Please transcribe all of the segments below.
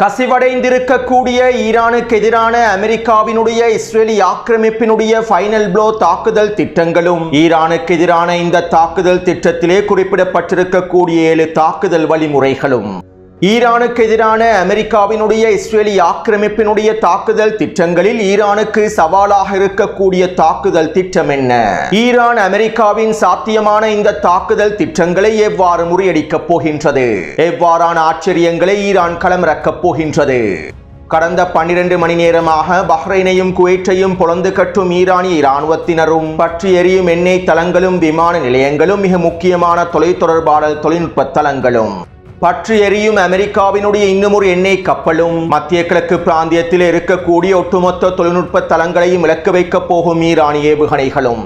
கசிவடைந்திருக்கக்கூடிய ஈரானுக்கு எதிரான அமெரிக்காவினுடைய இஸ்ரேலி ஆக்கிரமிப்பினுடைய ஃபைனல் ப்ளோ தாக்குதல் திட்டங்களும் ஈரானுக்கு எதிரான இந்த தாக்குதல் திட்டத்திலே குறிப்பிடப்பட்டிருக்கக்கூடிய 7 தாக்குதல் வழிமுறைகளும் ஈரானுக்கு எதிரான அமெரிக்காவினுடைய இஸ்ரேலி ஆக்கிரமிப்பினுடைய தாக்குதல் திட்டங்களில் ஈரானுக்கு சவாலாக இருக்கக்கூடிய தாக்குதல் திட்டம் என்ன? ஈரான் அமெரிக்காவின் சாத்தியமான இந்த தாக்குதல் திட்டங்களை எவ்வாறு முறியடிக்கப் போகின்றது? எவ்வாறான ஆச்சரியங்களை ஈரான் களமிறக்கப் போகின்றது? கடந்த 12 மணி நேரமாக பஹ்ரைனையும் குவைத்தையும் பொளந்து கட்டும் ஈரானிய இராணுவத்தினரும் பற்றி எரியும் எண்ணெய் தளங்களும் விமான நிலையங்களும் மிக முக்கியமான தொலைத்தொடர்பாடல் தொழில்நுட்ப தளங்களும் பற்றி எரியும் அமெரிக்காவினுடைய இன்னுமொரு எண்ணெய் கப்பலும் மத்திய கிழக்கு பிராந்தியத்தில் இருக்கக்கூடிய ஒட்டுமொத்த தொழில்நுட்ப தளங்களையும் இலக்கு வைக்கப் போகும் ஈரானிய ஏவுகணைகளும்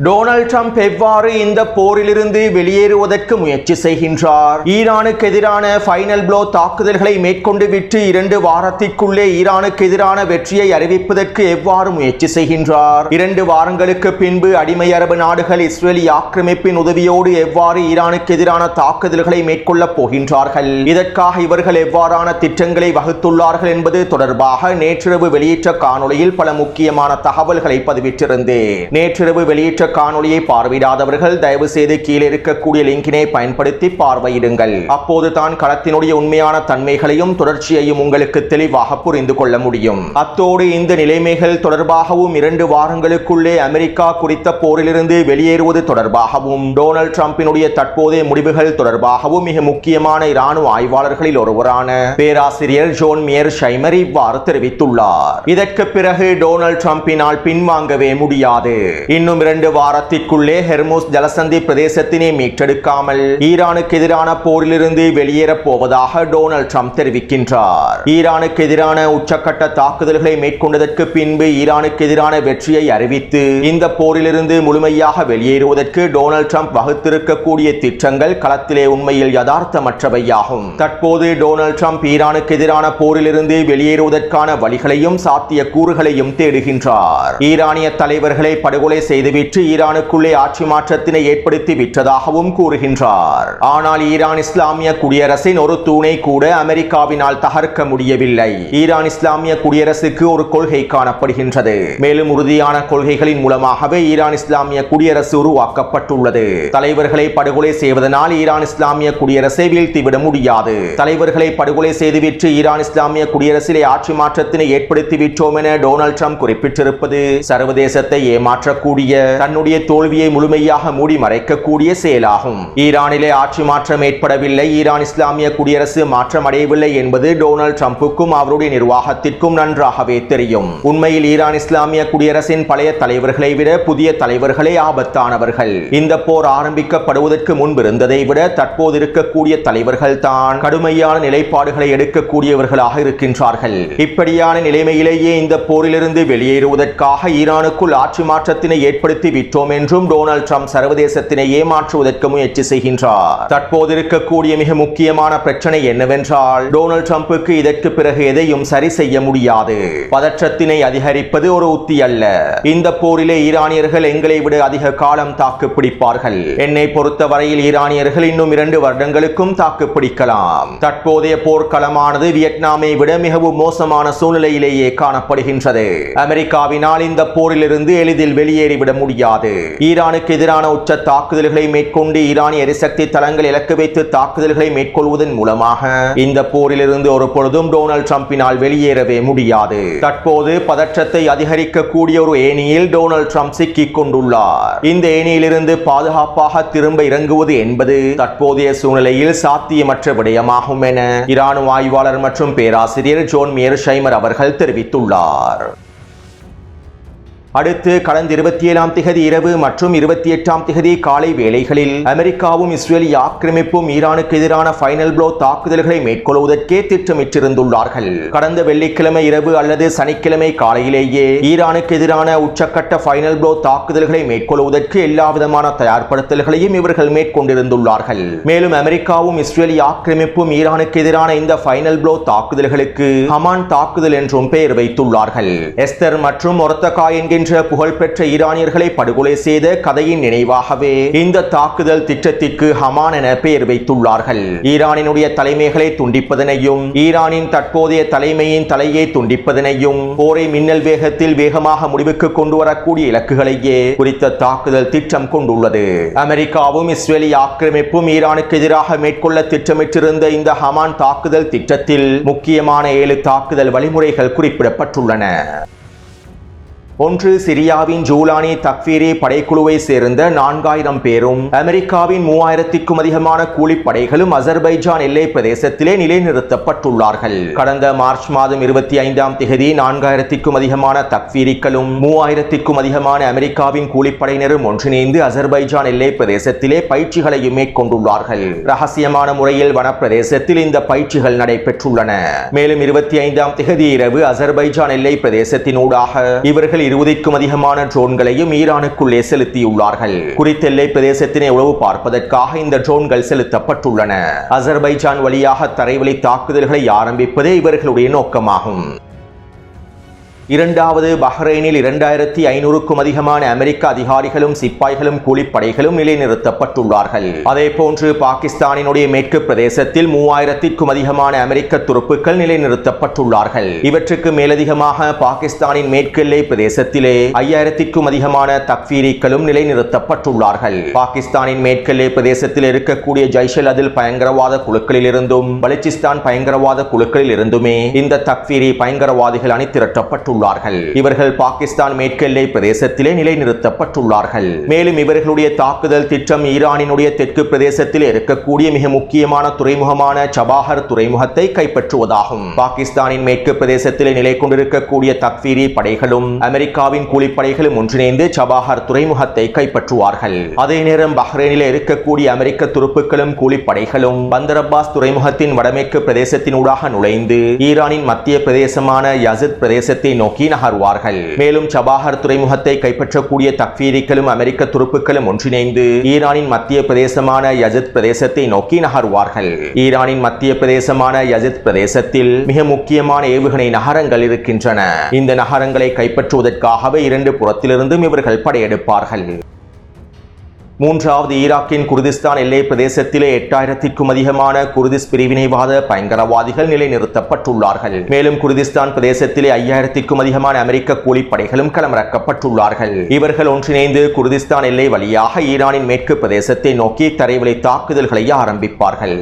டொனால்ட் ட்ரம்ப் எவ்வாறு இந்த போரிலிருந்து வெளியேறுவதற்கு முயற்சி செய்கின்றார்? ஈரானுக்கு எதிரான ஃபைனல் ப்ளோ தாக்குதல்களை மேற்கொண்டு விட்டு 2 வாரத்திற்குள்ளே ஈரானுக்கு எதிரான வெற்றியை அறிவிப்பதற்கு எவ்வாறு முயற்சி செய்கின்றார்? 2 வாரங்களுக்கு பின்பு அடிமை அரபு நாடுகள் இஸ்ரேலி ஆக்கிரமிப்பின் உதவியோடு எவ்வாறு ஈரானுக்கு எதிரான தாக்குதல்களை மேற்கொள்ளப் போகின்றார்கள்? இதற்காக இவர்கள் எவ்வாறான திட்டங்களை வகுத்துள்ளார்கள் என்பது தொடர்பாக நேற்றிரவு வெளியிட்ட காணொளியில் பல முக்கியமான தகவல்களை பதிவிட்டிருந்தேன். நேற்றிரவு வெளியிட்ட காணொளியை பார்வையிடாதவர்கள் தயவு செய்து கீழே இருக்கக்கூடிய லிங்கினை பயன்படுத்தி பார்வையிடுங்கள். அப்போது தான் களத்தினுடைய உண்மையான தன்மைகளையும் தொடர்ச்சியையும் உங்களுக்கு தெளிவாக புரிந்து கொள்ள முடியும். அத்தோடு இந்த நிலைமைகள் தொடர்பாகவும் 2 வாரங்களுக்குள்ளே அமெரிக்கா குறித்த போரிலிருந்து வெளியேறுவது தொடர்பாகவும் டொனால்ட் ட்ரம்பினுடைய தற்போதைய முடிவுகள் தொடர்பாகவும் மிக முக்கியமான இராணுவ ஆய்வாளர்களில் ஒருவரான பேராசிரியர் ஜோன் மியர் ஷைமர் இவ்வாறு தெரிவித்துள்ளார். இதற்கு பிறகு டொனால்ட் ட்ரம்பினால் பின்வாங்கவே முடியாது. இன்னும் 2 வாரத்திற்குள்ளே ஹெர்முஸ் ஜலசந்தி பிரதேசத்தினை மீட்டெடுக்காமல் ஈரானுக்கு எதிரான போரிலிருந்து வெளியேறப் போவதாக டொனால்ட் ட்ரம்ப் தெரிவிக்கின்றார். ஈரானுக்கு எதிரான உச்சக்கட்ட தாக்குதல்களை மேற்கொண்டதற்கு பின்பு ஈரானுக்கு எதிரான வெற்றியை அறிவித்து இந்த போரிலிருந்து முழுமையாக வெளியேறுவதற்கு டொனால்ட் ட்ரம்ப் வகுத்திருக்கக்கூடிய திட்டங்கள் களத்திலே உண்மையில் யதார்த்தமற்றவையாகும். தற்போது டொனால்ட் ட்ரம்ப் ஈரானுக்கு எதிரான போரிலிருந்து வெளியேறுவதற்கான வழிகளையும் சாத்திய கூறுகளையும் தேடுகின்றார். ஈரானிய தலைவர்களை படுகொலை செய்துவிட்டு ஈரானுக்குள்ளே ஆட்சி மாற்றத்தினை ஏற்படுத்தி விட்டதாகவும் கூறுகின்றார். ஆனால் ஈரான் இஸ்லாமிய குடியரசின் ஒரு தூணை கூட அமெரிக்காவினால் தகர்க்க முடியவில்லை. ஈரான் இஸ்லாமிய குடியரசுக்கு ஒரு கொள்கை காணப்படுகின்றது. மேலும் உறுதியான கொள்கைகளின் மூலமாகவே ஈரான் இஸ்லாமிய குடியரசு உருவாக்கப்பட்டுள்ளது. தலைவர்களை படுகொலை செய்வதனால் ஈரான் இஸ்லாமிய குடியரசை வீழ்த்திவிட முடியாது. தலைவர்களை படுகொலை செய்துவிட்டு ஈரான் இஸ்லாமிய குடியரசிலே ஆட்சி மாற்றத்தினை ஏற்படுத்தி விட்டோம் என டொனால்ட் ட்ரம்ப் குறிப்பிட்டிருப்பது சர்வதேசத்தை ஏமாற்றக்கூடிய தன்னுடைய தோல்வியை முழுமையாக மூடி மறைக்கக்கூடிய செயலாகும். ஈரானிலே ஆட்சி மாற்றம் ஏற்படவில்லை, ஈரான் இஸ்லாமிய குடியரசு மாற்றம் அடையவில்லை என்பது டொனால்ட் ட்ரம்புக்கும் அவருடைய நிர்வாகத்திற்கும் நன்றாகவே தெரியும். உண்மையில் ஈரான் இஸ்லாமிய குடியரசின் பழைய தலைவர்களை விட புதிய தலைவர்களே ஆபத்தானவர்கள். இந்த போர் ஆரம்பிக்கப்படுவதற்கு முன்பு இருந்ததை விட தற்போது இருக்கக்கூடிய தலைவர்கள் தான் கடுமையான நிலைப்பாடுகளை எடுக்கக்கூடியவர்களாக இருக்கின்றார்கள். இப்படியான நிலைமையிலேயே இந்த போரிலிருந்து வெளியேறுவதற்காக ஈரானுக்குள் ஆட்சி மாற்றத்தினை ஏற்படுத்தி விட்டோம் என்றும் டொனால்ட் ட்ரம்ப் சர்வதேசத்தினை ஏமாற்றுவதற்கு முயற்சி செய்கின்றார். தற்போது இருக்கக்கூடிய மிக முக்கியமான பிரச்சனை என்னவென்றால் டொனால்ட் ட்ரம்புக்கு இதற்கு பிறகு எதையும் சரி செய்ய முடியாது. பதற்றத்தினை அதிகரிப்பது ஒரு உத்தி அல்ல. இந்த போரிலே ஈரானியர்கள் எங்களை விட அதிக காலம் தாக்கு பிடிப்பார்கள். என்னை பொறுத்தவரையில் ஈரானியர்கள் இன்னும் 2 வருடங்களுக்கும் தாக்கு பிடிக்கலாம். தற்போதைய போர்க்களமானது வியட்நாமை விட மிகவும் மோசமான சூழ்நிலையிலேயே காணப்படுகின்றது. அமெரிக்காவினால் இந்த போரிலிருந்து எளிதில் வெளியேறிவிட முடியாது. ஈரானுக்கு எதிரான உச்ச தாக்குதல்களை மேற்கொண்டு ஈரானிய எரிசக்தி தளங்கள் இலக்கு வைத்து தாக்குதல்களை மேற்கொள்வதன் மூலமாக இந்த போரிலிருந்து ஒரு பொழுதும் டொனால்ட் ட்ரம்பினால் வெளியேறவே முடியாது. தற்போது பதற்றத்தை அதிகரிக்கக்கூடிய ஒரு ஏணியில் டொனால்ட் ட்ரம்ப் சிக்கிக் கொண்டுள்ளார். இந்த ஏணியிலிருந்து பாதுகாப்பாக திரும்ப இறங்குவது என்பது தற்போதைய சூழ்நிலையில் சாத்தியமற்ற விடயமாகும் என இராணுவ ஆய்வாளர் மற்றும் பேராசிரியர் ஜோன் மியர் ஷைமர் அவர்கள் தெரிவித்துள்ளார். அடுத்து கடந்த 27ஆம் திகதி இரவு மற்றும் 28ஆம் திகதி காலை வேளைகளில் அமெரிக்காவும் இஸ்ரேலி ஆக்கிரமிப்பும் ஈரானுக்கு எதிரான ஃபைனல் ப்ளோ தாக்குதல்களை மேற்கொள்வதற்கே திட்டமிட்டிருந்துள்ளார்கள். கடந்த வெள்ளிக்கிழமை இரவு அல்லது சனிக்கிழமை காலையிலேயே ஈரானுக்கு எதிரான உச்சக்கட்ட ஃபைனல் ப்ளோ தாக்குதல்களை மேற்கொள்வதற்கு எல்லாவிதமான தயார்படுத்தல்களையும் இவர்கள் மேற்கொண்டிருந்துள்ளார்கள். மேலும் அமெரிக்காவும் இஸ்ரேலி ஆக்கிரமிப்பும் ஈரானுக்கு எதிரான இந்த ஃபைனல் ப்ளோ தாக்குதல்களுக்கு ஹமான் தாக்குதல் என்றும் பெயர் வைத்துள்ளார்கள். எஸ்தர் மற்றும் ஒர்தகா என்கின்ற என்ற புகழ்பெற்ற ஈரானியர்களை படுகொலை செய்த கதையின் நினைவாகவே இந்த தாக்குதல் திட்டத்திற்கு ஹமான் என பெயர் வைத்துள்ளார்கள். ஈரானினுடைய தலைமைகளை துண்டிப்பதனையும் ஈரானின் தற்போதைய தலைமையின் தலையை துண்டிப்பதனையும் போரை மின்னல் வேகத்தில் வேகமாக முடிவுக்கு கொண்டு வரக்கூடிய இலக்குகளையே குறித்த தாக்குதல் திட்டம் கொண்டுள்ளது. அமெரிக்காவும் இஸ்ரேலிய ஆக்கிரமிப்பும் ஈரானுக்கு எதிராக மேற்கொள்ள திட்டமிட்டிருந்த இந்த ஹமான் தாக்குதல் திட்டத்தில் முக்கியமான 7 தாக்குதல் வழிமுறைகள் குறிப்பிடப்பட்டுள்ளன. 1. சிரியாவின் ஜூலானி தக்ஃபீரி படைக்குழுவை சேர்ந்த 4000 பேரும் அமெரிக்காவின் 3000க்கும் அதிகமான கூலிப்படைகளும் அசர்பைஜான் எல்லை பிரதேசத்திலே நிலைநிறுத்தப்பட்டுள்ளார்கள். கடந்த மார்ச் மாதம் 25ஆம் தேதி 4000க்கும் அதிகமான தக்ஃபீரிகளும் 3000க்கும் அதிகமான அமெரிக்காவின் கூலிப்படையினரும் ஒன்றிணைந்து அசர்பைஜான் எல்லை பிரதேசத்திலே பயிற்சிகளையும் மேற்கொண்டுள்ளார்கள். ரகசியமான முறையில் வனப்பிரதேசத்தில் இந்த பயிற்சிகள் நடைபெற்றுள்ளன. மேலும் 25ஆம் தேதி இரவு அசர்பைஜான் எல்லை பிரதேசத்தின் ஊடாக இவர்கள் 20க்கும் அதிகமான ட்ரோன்களையும் ஈரானுக்குள்ளே செலுத்தியுள்ளார்கள். குறித்த எல்லை பிரதேசத்தினை உளவு பார்ப்பதற்காக இந்த ட்ரோன்கள் செலுத்தப்பட்டுள்ளன. அசர்பைஜான் வழியாக தரைவழி தாக்குதல்களை ஆரம்பிப்பதே இவர்களுடைய நோக்கமாகும். 2. பஹ்ரைனில் 2500க்கும் அதிகமான அமெரிக்க அதிகாரிகளும் சிப்பாய்களும் கூலிப்படைகளும் நிலைநிறுத்தப்பட்டுள்ளார்கள். அதே போன்று பாகிஸ்தானினுடைய மேற்கு பிரதேசத்தில் 3000க்கும் அதிகமான அமெரிக்க துருப்புக்கள் நிலைநிறுத்தப்பட்டுள்ளார்கள். இவற்றுக்கு மேலதிகமாக பாகிஸ்தானின் மேற்கு எல்லை பிரதேசத்திலே 5000க்கும் அதிகமான தக்ஃபீரிகளும் நிலைநிறுத்தப்பட்டுள்ளார்கள். பாகிஸ்தானின் மேற்கு எல்லை பிரதேசத்தில் இருக்கக்கூடிய ஜைஷல் அதில் பயங்கரவாத குழுக்களில் இருந்தும் பலுச்சிஸ்தான் பயங்கரவாத குழுக்களில் இருந்துமே இந்த தக்ஃபீரி பயங்கரவாதிகள் அணிதிரட்டப்பட்டுள்ளார்கள். இவர்கள் பாகிஸ்தான் மேற்கு எல்லை பிரதேசத்திலே நிலைநிறுத்தப்பட்டுள்ளார்கள். மேலும் இவர்களுடைய தாக்குதல் திட்டம் ஈரானினுடைய தெற்கு பிரதேசத்தில் இருக்கக்கூடிய மிக முக்கியமான துறைமுகமான சபாஹர் துறைமுகத்தை கைப்பற்றுவதாகும். பாகிஸ்தானின் மேற்கு பிரதேசத்திலே நிலை கொண்டிருக்கக்கூடிய தக்ஃபீரி படைகளும் அமெரிக்காவின் கூலிப்படைகளும் ஒன்றிணைந்து சபாஹர் துறைமுகத்தை கைப்பற்றுவார்கள். அதே நேரம் பஹ்ரைனில் இருக்கக்கூடிய அமெரிக்க துருப்புக்களும் கூலிப்படைகளும் பந்தர் அப்பாஸ் துறைமுகத்தின் வடமேற்கு பிரதேசத்தினூடாக நுழைந்து ஈரானின் மத்திய பிரதேசமான யசித் பிரதேசத்தை நோக்கி நகர்வார்கள். மேலும் சபாஹர் துறைமுகத்தை கைப்பற்றக்கூடிய தக்ஃபீரிகளும் அமெரிக்க துருப்புக்களும் ஒன்றிணைந்து ஈரானின் மத்திய பிரதேசமான யசித் பிரதேசத்தை நோக்கி நகர்வார்கள். ஈரானின் மத்திய பிரதேசமான யசித் பிரதேசத்தில் மிக முக்கியமான ஏவுகணை நகரங்கள் இருக்கின்றன. இந்த நகரங்களை கைப்பற்றுவதற்காகவே 2 புறத்திலிருந்தும் இவர்கள் படையெடுப்பார்கள். 3. ஈராக்கின் குர்திஸ்தான் எல்லை பிரதேசத்திலே 8000க்கும் அதிகமான குர்திஸ் பிரிவினைவாத பயங்கரவாதிகள் நிலைநிறுத்தப்பட்டுள்ளார்கள். மேலும் குர்திஸ்தான் பிரதேசத்திலே 5000க்கும் அதிகமான அமெரிக்க கூலிப்படைகளும் களமிறக்கப்பட்டுள்ளார்கள். இவர்கள் ஒன்றிணைந்து குர்திஸ்தான் எல்லை வழியாக ஈரானின் மேற்கு பிரதேசத்தை நோக்கி தரைவழி தாக்குதல்களை ஆரம்பிப்பார்கள்.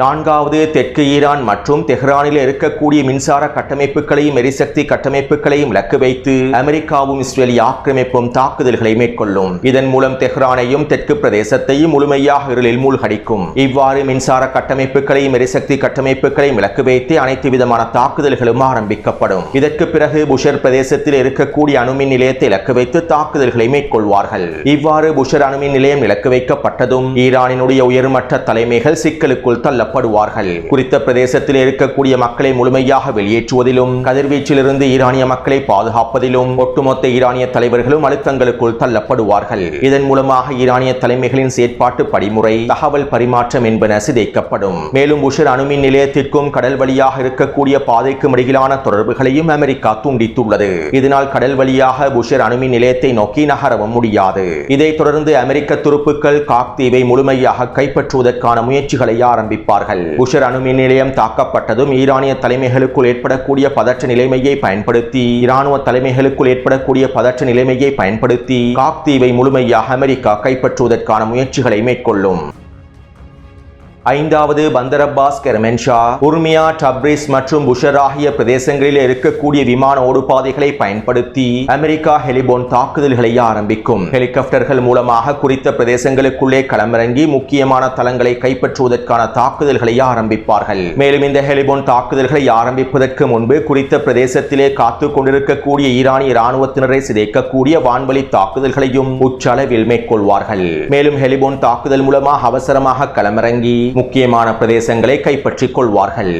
4. தெற்கு ஈரான் மற்றும் தெஹ்ரானில் இருக்கக்கூடிய மின்சார கட்டமைப்புகளையும் எரிசக்தி கட்டமைப்புகளையும் இலக்கு வைத்து அமெரிக்காவும் இஸ்ரேலிய ஆக்கிரமிப்பும் தாக்குதல்களை மேற்கொள்ளும். இதன் மூலம் தெஹ்ரானையும் தெற்கு பிரதேசத்தையும் முழுமையாக இருளில் மூழ்கடிக்கும். இவ்வாறு மின்சார கட்டமைப்புகளையும் எரிசக்தி கட்டமைப்புகளையும் இலக்கு வைத்து அனைத்து விதமான தாக்குதல்களும் ஆரம்பிக்கப்படும். இதற்கு பிறகு புஷர் பிரதேசத்தில் இருக்கக்கூடிய அணுமின் நிலையத்தை இலக்கு வைத்து தாக்குதல்களை மேற்கொள்வார்கள். இவ்வாறு புஷர் அணுமின் நிலையம் இலக்கு வைக்கப்பட்டதும் ஈரானினுடைய உயர்மட்ட தலைமைகள் சிக்கலுக்குள் தள்ளப்படுவார்கள். குறித்த பிரதேசத்தில் இருக்கக்கூடிய மக்களை முழுமையாக வெளியேற்றுவதிலும் கதிர்வீச்சிலிருந்து ஈரானிய மக்களை பாதுகாப்பதிலும் ஒட்டுமொத்த ஈரானிய தலைவர்களும் அழுத்தங்களுக்குள் தள்ளப்படுவார்கள். இதன் மூலமாக ஈரானிய தலைமைகளின் செயற்பாட்டு படிமுறை தகவல் பரிமாற்றம் என்பன சிதைக்கப்படும். மேலும் புஷர் அணுமின் நிலையத்திற்கும் கடல் வழியாக இருக்கக்கூடிய பாதைக்கும் இடையிலான தொடர்புகளையும் அமெரிக்கா துண்டித்துள்ளது. இதனால் கடல் வழியாக புஷர் அணுமின் நிலையத்தை நோக்கி நகரவும் முடியாது. இதைத் தொடர்ந்து அமெரிக்க துருப்புக்கள் காக் தீவை முழுமையாக கைப்பற்றுவதற்கான முயற்சிகளை ஆரம்பிப்பார்கள். புஷர் அணுமின் நிலையம் தாக்கப்பட்டதும் ஈரானிய தலைமைகளுக்குள் ஏற்படக்கூடிய பதற்ற நிலைமையை பயன்படுத்தி காக் தீவை முழுமையாக அமெரிக்கா கைப்பற்றுவதற்கான முயற்சிகளை மேற்கொள்ளும். 5. பந்தர் அப்பாஸ், கெர்மன்ஷா, உர்மியா, டப்ரிஸ் மற்றும் புஷர் ஆகிய பிரதேசங்களில் இருக்கக்கூடிய விமான ஓடுபாதைகளை பயன்படுத்தி அமெரிக்கா ஹெலிபோன் தாக்குதல்களை ஆரம்பிக்கும். ஹெலிகாப்டர்கள் மூலமாக குறித்த பிரதேசங்களுக்குள்ளே களமிறங்கி முக்கியமான தளங்களை கைப்பற்றுவதற்கான தாக்குதல்களை ஆரம்பிப்பார்கள். மேலும் இந்த ஹெலிபோன் தாக்குதல்களை ஆரம்பிப்பதற்கு முன்பு குறித்த பிரதேசத்திலே காத்துக் கொண்டிருக்கக்கூடிய ஈரானிய இராணுவத்தினரை சிதைக்கக்கூடிய வான்வழி தாக்குதல்களையும் உச்சளவில் மேற்கொள்வார்கள். மேலும் ஹெலிபோன் தாக்குதல் மூலமாக அவசரமாக களமிறங்கி முக்கியமான பிரதேசங்களை கைப்பற்றிக் கொள்வார்கள்.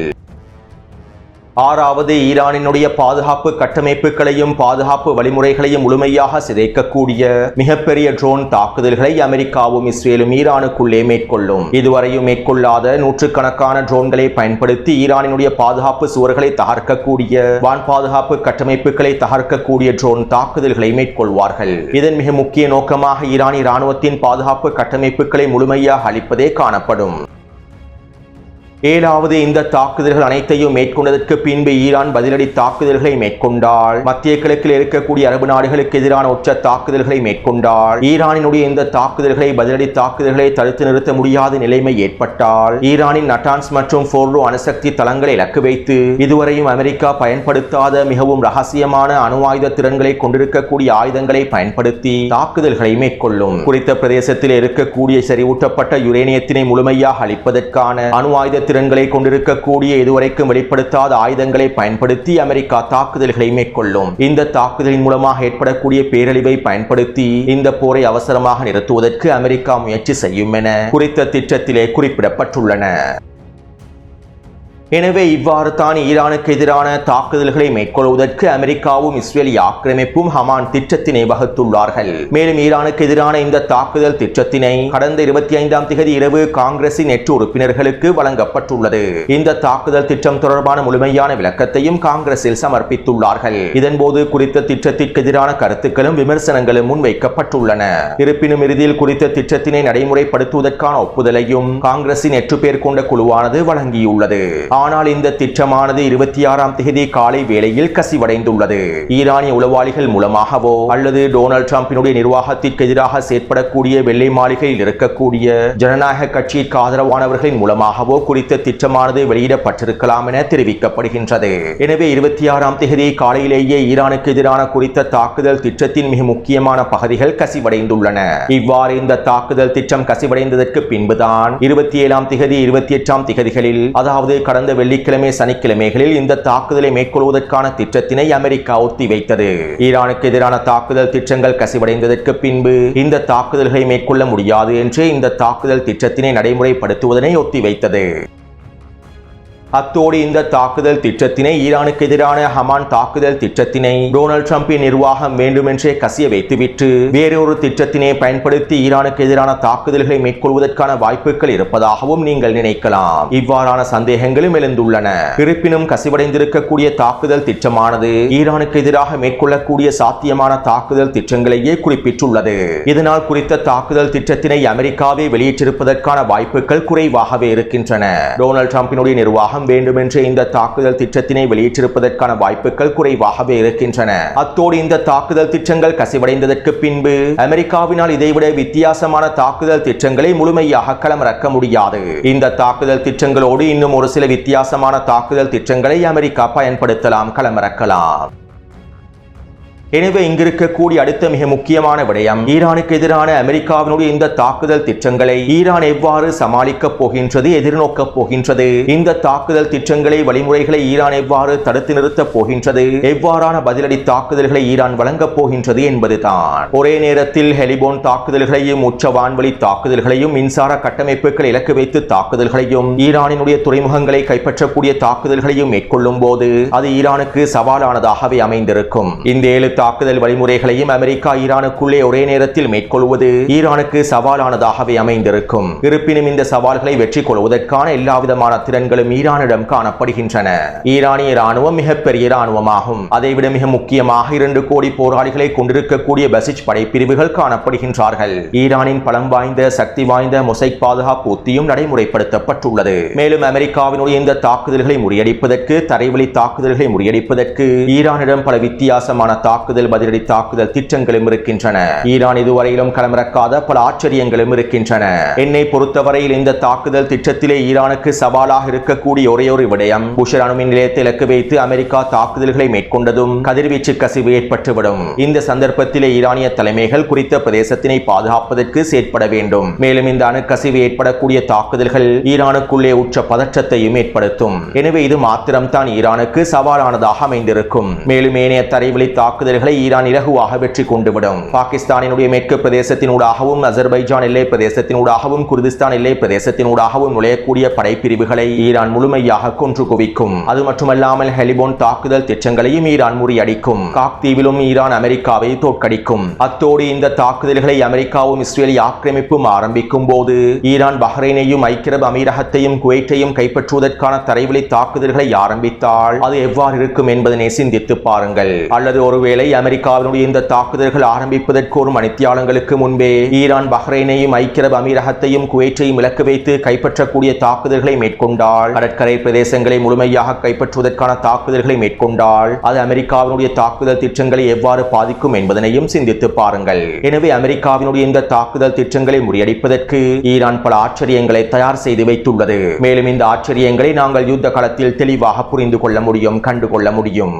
ஆறாவது, ஈரானினுடைய பாதுகாப்பு கட்டமைப்புகளையும் பாதுகாப்பு வழிமுறைகளையும் முழுமையாக சிதைக்கக்கூடிய மிகப்பெரிய ட்ரோன் தாக்குதல்களை அமெரிக்காவும் இஸ்ரேலும் ஈரானுக்குள்ளே மேற்கொள்ளும். இதுவரையும் மேற்கொள்ளாத நூற்றுக்கணக்கான ட்ரோன்களை பயன்படுத்தி ஈரானினுடைய பாதுகாப்பு சுவர்களை தகர்க்கக்கூடிய வான் பாதுகாப்பு கட்டமைப்புகளை தகர்க்கக்கூடிய ட்ரோன் தாக்குதல்களை மேற்கொள்வார்கள். இதன் மிக முக்கிய நோக்கமாக ஈரானிய இராணுவத்தின் பாதுகாப்பு கட்டமைப்புகளை முழுமையாக அழிப்பதே காணப்படும். ஏழாவது, இந்த தாக்குதல்கள் அனைத்தையும் மேற்கொண்டதற்கு பின்பு ஈரான் பதிலடி தாக்குதல்களை மேற்கொண்டால், மத்திய கிழக்கில் இருக்கக்கூடிய அரபு நாடுகளுக்கு எதிரான உச்ச தாக்குதல்களை மேற்கொண்டால், ஈரானினுடைய இந்த தாக்குதல்களை பதிலடி தாக்குதல்களை தடுத்து நிறுத்த முடியாத நிலைமை ஏற்பட்டால், ஈரானின் நட்டான்ஸ் மற்றும் ஃபோர்டோ அணுசக்தி தளங்களை இலக்கு வைத்து இதுவரையும் அமெரிக்கா பயன்படுத்தாத மிகவும் ரகசியமான அணு ஆயுத திறன்களை கொண்டிருக்கக்கூடிய ஆயுதங்களை பயன்படுத்தி தாக்குதல்களை மேற்கொள்ளும். குறித்த பிரதேசத்தில் இருக்கக்கூடிய செறிவூட்டப்பட்ட யுரேனியத்தினை முழுமையாக அளிப்பதற்கான அணு ஆயுத திறன்களை கொண்டிருக்கக்கூடிய இதுவரைக்கும் வெளிப்படுத்தாத ஆயுதங்களை பயன்படுத்தி அமெரிக்கா தாக்குதல்களை மேற்கொள்ளும். இந்த தாக்குதலின் மூலமாக ஏற்படக்கூடிய பேரழிவை பயன்படுத்தி இந்த போரை அவசரமாக நிறுத்துவதற்கு அமெரிக்கா முயற்சி செய்யும் என குறித்த திட்டத்திலே குறிப்பிடப்பட்டுள்ளன. எனவே இவ்வாறு தான் ஈரானுக்கு எதிரான தாக்குதல்களை மேற்கொள்வதற்கு அமெரிக்காவும் இஸ்ரேலிய ஆக்கிரமிப்பும் ஹமான் திட்டத்தினை வகுத்துள்ளார்கள். மேலும் ஈரானுக்கு எதிரான இந்த தாக்குதல் திட்டத்தினை கடந்த 25ஆம் தேதி இரவு காங்கிரசின் 8 உறுப்பினர்களுக்கு வழங்கப்பட்டுள்ளது. இந்த தாக்குதல் திட்டம் தொடர்பான முழுமையான விளக்கத்தையும் காங்கிரஸில் சமர்ப்பித்துள்ளார்கள். இதன்போது குறித்த திட்டத்திற்கு எதிரான கருத்துக்களும் விமர்சனங்களும் முன்வைக்கப்பட்டுள்ளன. இருப்பினும் இறுதியில் குறித்த திட்டத்தினை நடைமுறைப்படுத்துவதற்கான ஒப்புதலையும் காங்கிரசின் 8 பேர் கொண்ட குழுவானது வழங்கியுள்ளது. ஆனால் இந்த திட்டமானது 26ஆம் தேதி காலை வேளையில் கசிவடைந்துள்ளது. ஈரானிய உளவாளிகள் மூலமாகவோ அல்லது டொனால்ட் டிரம்பினுடைய நிர்வாகத்திற்கு எதிராக செயற்படக்கூடிய வெள்ளை மாளிகையில் இருக்கக்கூடிய ஜனநாயக கட்சிக்கு ஆதரவானவர்களின் மூலமாகவோ குறித்த திட்டமானது வெளியிடப்பட்டிருக்கலாம் என தெரிவிக்கப்படுகின்றது. எனவே 26ஆம் தேதி காலையிலேயே ஈரானுக்கு எதிரான குறித்த தாக்குதல் திட்டத்தின் மிக முக்கியமான பகுதிகள் கசிவடைந்துள்ளன. இவ்வாறு இந்த தாக்குதல் திட்டம் கசிவடைந்ததற்கு பின்புதான் 27ஆம் தேதி 28ஆம் தேதிகளில், அதாவது கடந்த வெள்ளிக்கிழமை சனிக்கிழமைகளில் இந்த தாக்குதலை மேற்கொள்வதற்கான திட்டத்தினை அமெரிக்கா ஒத்திவைத்தது. ஈரானுக்கு எதிரான தாக்குதல் திட்டங்கள் கசிவடைந்ததற்கு பின்பு இந்த தாக்குதல்களை மேற்கொள்ள முடியாது என்று இந்த தாக்குதல் திட்டத்தினை நடைமுறைப்படுத்துவதனை ஒத்திவைத்தது. அத்தோடு இந்த தாக்குதல் திட்டத்தினை ஈரானுக்கு எதிரான ஹமான் தாக்குதல் திட்டத்தினை டொனால்ட் டிரம்பின் நிர்வாகம் வேண்டுமென்றே கசிய வைத்துவிட்டு வேறொரு திட்டத்தினை பயன்படுத்தி ஈரானுக்கு எதிரான தாக்குதல்களை மேற்கொள்வதற்கான வாய்ப்புகள் இருப்பதாகவும் நீங்கள் நினைக்கலாம். இவ்வாறான சந்தேகங்களும் எழுந்துள்ளன. இருப்பினும் கசிவடைந்திருக்கக்கூடிய தாக்குதல் திட்டமானது ஈரானுக்கு எதிராக மேற்கொள்ளக்கூடிய சாத்தியமான தாக்குதல் திட்டங்களையே குறிப்பிட்டுள்ளது. இதனால் குறித்த தாக்குதல் திட்டத்தினை அமெரிக்காவே வெளியிட்டிருப்பதற்கான வாய்ப்புகள் குறைவாகவே இருக்கின்றன. டொனால்ட் டிரம்பினுடைய நிர்வாகம் வேண்டுமென்றே இந்த தாக்குதல் திட்டத்தினை வெளியிட்டிருப்பதற்கான வாய்ப்புகள் குறைவாகவே இருக்கின்றன. அத்தோடு இந்த தாக்குதல் திட்டங்கள் கசிவடைந்ததற்கு பின்பு அமெரிக்காவினால் இதைவிட வித்தியாசமான தாக்குதல் திட்டங்களை முழுமையாக களமிறக்க முடியாது. இந்த தாக்குதல் திட்டங்களோடு இன்னும் ஒரு சில வித்தியாசமான தாக்குதல் திட்டங்களை அமெரிக்கா பயன்படுத்தலாம், களமிறக்கலாம். எனவே இங்கிருக்கக்கூடிய அடுத்த மிக முக்கியமான விடயம், ஈரானுக்கு எதிரான அமெரிக்காவினுடைய இந்த தாக்குதல் திட்டங்களை ஈரான் எவ்வாறு சமாளிக்கப் போகின்றது, எதிர்நோக்கப் போகின்றது, இந்த தாக்குதல் திட்டங்களை வழிமுறைகளை ஈரான் எவ்வாறு தடுத்து நிறுத்தப் போகின்றது, எவ்வாறான பதிலடி தாக்குதல்களை ஈரான் வழங்கப் போகின்றது என்பதுதான். ஒரே நேரத்தில் ஹெலிபோன் தாக்குதல்களையும் உச்ச வான்வழி தாக்குதல்களையும் மின்சார கட்டமைப்புகள் இலக்கு வைத்து தாக்குதல்களையும் ஈரானினுடைய துறைமுகங்களை கைப்பற்றக்கூடிய தாக்குதல்களையும் மேற்கொள்ளும் போது அது ஈரானுக்கு சவாலானதாகவே அமைந்திருக்கும். இந்த 7 தாக்குதல் வழிமுறைகளையும் அமெரிக்கா ஈரானுக்குள்ளே ஒரே நேரத்தில் மேற்கொள்வது ஈரானுக்கு சவாலானதாகவே அமைந்திருக்கும். இருப்பினும் இந்த சவால்களை வெற்றி கொள்வதற்கான எல்லாவிதமான திறன்களும் ஈரானிடம் காணப்படுகின்றன. ஈரானிய ராணுவம் மிகப்பெரிய ராணுவமாகும். அதைவிட மிக முக்கியமாக 2 கோடி போராளிகளை கொண்டிருக்கக்கூடிய பசிஜ் படைப்பிரிவுகள் காணப்படுகின்றார்கள். ஈரானின் பலம் வாய்ந்த சக்தி வாய்ந்த மொசைக் பாதுகாப்பு உத்தியும் நடைமுறைப்படுத்தப்பட்டுள்ளது. மேலும் அமெரிக்காவினுடைய இந்த தாக்குதல்களை முறியடிப்பதற்கு, தரைவழி தாக்குதல்களை முறியடிப்பதற்கு ஈரானிடம் பல வித்தியாசமான தாக்குதல் பதிலடி தாக்குதல் திட்டங்களும் இருக்கின்றன. ஈரான் இதுவரையிலும் களமிறக்காத பல ஆச்சரியங்களும் இருக்கின்றன. என்னை பொறுத்தவரையில் இந்த தாக்குதல் திட்டத்திலே ஈரானுக்கு சவாலாக இருக்கக்கூடிய ஒரே ஒரு விடயம், புஷர் அணு மின் நிலையத்தை இலக்கு வைத்து அமெரிக்கா தாக்குதல்களை மேற்கொண்டதும் கதிர்வீச்சு கசிவு ஏற்பட்டுவிடும். இந்த சந்தர்ப்பத்திலே ஈரானிய தலைமைகள் குறித்த பிரதேசத்தினை பாதுகாப்பதற்கு செயற்பட வேண்டும். மேலும் இந்த அணு கசிவு ஏற்படக்கூடிய தாக்குதல்கள் ஈரானுக்குள்ளே உச்ச பதற்றத்தையும் ஏற்படுத்தும். எனவே இது மாத்திரம்தான் ஈரானுக்கு சவாலானதாக அமைந்திருக்கும். மேலும் ஏனைய தரைவழி தாக்குதல்கள் தாக்குதல்களை ஈரான் இலகுவாக வெற்றி கொண்டுவிடும். பாகிஸ்தானினுடைய மேற்கு பிரதேசத்தினூடாகவும் அசர்பைஜான் எல்லை பிரதேசத்தினூடாகவும் குர்திஸ்தான் எல்லை பிரதேசத்தினூடாகவும் நுழையக்கூடிய படைப்பிரிவுகளை ஈரான் முழுமையாக கொன்று குவிக்கும். அது மட்டுமல்லாமல் ஹெலிபோன் தாக்குதல் திட்டங்களையும் ஈரான் முறியடிக்கும். காக் தீவிலும் ஈரான் அமெரிக்காவை தோற்கடிக்கும். அத்தோடு இந்த தாக்குதல்களை அமெரிக்காவும் இஸ்ரேலி ஆக்கிரமிப்பும் ஆரம்பிக்கும் போது ஈரான் பஹ்ரைனையும் ஐக்கிய அரபு அமீரகத்தையும் குவைத்தையும் கைப்பற்றுவதற்கான தரைவழி தாக்குதல்களை ஆரம்பித்தால் அது எவ்வாறு இருக்கும் என்பதனை சிந்தித்து பாருங்கள். அல்லது ஒருவேளை அமெரிக்காவினுடைய இந்த தாக்குதல்கள் ஆரம்பிப்பதற்கு ஒரு மணித்தியாலங்களுக்கு முன்பே ஈரான் பஹ்ரைனையும் ஐக்கிய அரபு அமீரகத்தையும் குவைத்தையும் இலக்கு வைத்து கைப்பற்றக்கூடிய தாக்குதல்களை மேற்கொண்டால், கடற்கரை பிரதேசங்களை முழுமையாக கைப்பற்றுவதற்கான தாக்குதல்களை மேற்கொண்டால் அது அமெரிக்காவினுடைய தாக்குதல் திட்டங்களை எவ்வாறு பாதிக்கும் என்பதனையும் சிந்தித்து பாருங்கள். எனவே அமெரிக்காவினுடைய இந்த தாக்குதல் திட்டங்களை முறியடிப்பதற்கு ஈரான் பல ஆச்சரியங்களை தயார் செய்து வைத்துள்ளது. மேலும் இந்த ஆச்சரியங்களை நாங்கள் யுத்த களத்தில் தெளிவாக புரிந்து கொள்ள முடியும், கண்டுகொள்ள முடியும்.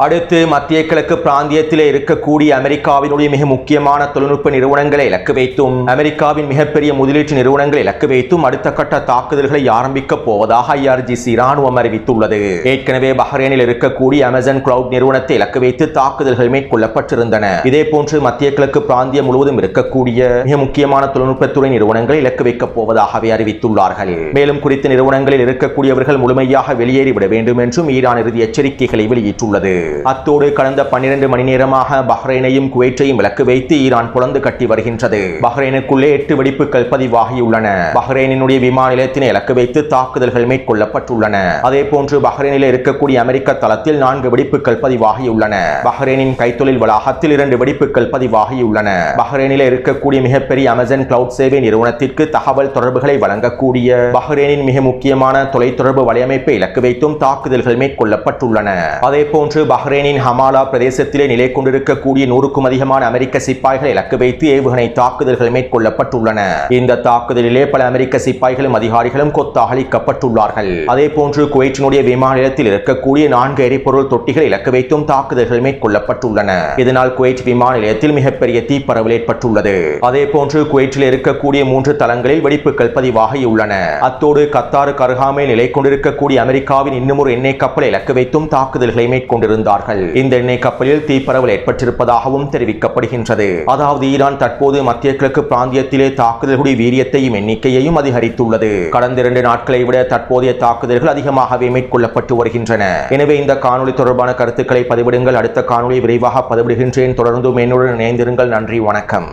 அடுத்து மத்திய கிழக்கு பிராந்தியத்தில் இருக்கக்கூடிய அமெரிக்காவினுடைய மிக முக்கியமான தொழில்நுட்ப நிறுவனங்களை இலக்கு வைத்தும் அமெரிக்காவின் மிகப்பெரிய முதலீட்டு நிறுவனங்களை இலக்கு வைத்தும் அடுத்த கட்ட தாக்குதல்களை ஆரம்பிக்க போவதாக IRGC ராணுவம் அறிவித்துள்ளது. ஏற்கனவே பஹ்ரைனில் இருக்கக்கூடிய அமேசான் கிளவுட் நிறுவனத்தை இலக்கு வைத்து தாக்குதல்கள் மேற்கொள்ளப்பட்டிருந்தன. இதே போன்று மத்திய கிழக்கு பிராந்தியம் முழுவதும் இருக்கக்கூடிய மிக முக்கியமான தொழில்நுட்பத்துறை நிறுவனங்களை இலக்கு வைக்கப் போவதாகவே அறிவித்துள்ளார்கள். மேலும் குறித்த நிறுவனங்களில் இருக்கக்கூடியவர்கள் முழுமையாக வெளியேறிவிட வேண்டும் என்றும் ஈரான் இறுதி எச்சரிக்கைகளை வெளியிட்டுள்ளது. அத்தோடு கடந்த 12 மணி நேரமாக பஹ்ரைனையும் குவைத்தையும் இலக்கு வைத்து ஈரான் புலந்து கட்டி வருகின்றது. பஹ்ரைனுக்குள்ளே 8 வெடிப்புகள் பதிவாகியுள்ளன. பஹ்ரைனினுடைய விமான நிலையத்தினை இலக்கு வைத்து தாக்குதல்கள் மேற்கொள்ளப்பட்டுள்ளன. அதே போன்று பஹ்ரைனில் இருக்கக்கூடிய அமெரிக்க தளத்தில் 4 வெடிப்புகள் பதிவாகியுள்ளன. பஹ்ரைனின் கைத்தொழில் வளாகத்தில் 2 வெடிப்புகள் பதிவாகியுள்ளன. பஹ்ரைனில் இருக்கக்கூடிய மிகப்பெரிய அமேசான் கிளவுட் சேவை நிறுவனத்திற்கு தகவல் தொடர்புகளை வழங்கக்கூடிய பஹ்ரைனின் மிக முக்கியமான தொலைத்தொடர்பு வலையமைப்பை இலக்கு வைத்தும் தாக்குதல்கள் மேற்கொள்ளப்பட்டுள்ளன. அதே போன்று பஹ்ரைனின் ஹமாலா பிரதேசத்திலே நிலை கொண்டிருக்கக்கூடிய 100க்கும் அதிகமான அமெரிக்க சிப்பாய்களை இலக்கு வைத்து ஏவுகணை தாக்குதல்கள் மேற்கொள்ளப்பட்டுள்ளன. இந்த தாக்குதலிலே பல அமெரிக்க சிப்பாய்களும் அதிகாரிகளும் கொத்தாக அளிக்கப்பட்டுள்ளார்கள். அதே போன்று குவைத்தினுடைய விமான நிலையத்தில் இருக்கக்கூடிய 4 எரிபொருள் தொட்டிகளை இலக்கு வைத்தும் தாக்குதல்கள் மேற்கொள்ளப்பட்டுள்ளன. இதனால் குவைத் விமான நிலையத்தில் மிகப்பெரிய தீப்பரவல் ஏற்பட்டுள்ளது. அதே போன்று குவைத்தில் இருக்கக்கூடிய 3 தளங்களில் வெடிப்புகள் பதிவாகியுள்ளன. அத்தோடு கத்தாருக்கு அருகாமையில் நிலை கொண்டிருக்கக்கூடிய அமெரிக்காவின் இன்னும் ஒரு எண்ணெய் கப்பலை இலக்கு வைத்தும் தாக்குதல்களை மேற்கொண்டிருந்தார்கள். இந்த எண்ணெய் கப்பலில் தீப்பரவல் ஏற்பட்டிருப்பதாகவும் தெரிவிக்கப்படுகின்றது. அதாவது ஈரான் தற்போது மத்திய கிழக்கு பிராந்தியத்திலே தாக்குதல்களுடைய வீரியத்தையும் எண்ணிக்கையையும் அதிகரித்துள்ளது. கடந்த 2 நாட்களை விட தற்போதைய தாக்குதல்கள் அதிகமாகவே மேற்கொள்ளப்பட்டு வருகின்றன. எனவே இந்த காணொலி தொடர்பான கருத்துக்களை பதிவிடுங்கள். அடுத்த காணொலி விரைவாக பதிவிடுகின்றேன். தொடர்ந்து என்னுடன் இணைந்திருங்கள். நன்றி, வணக்கம்.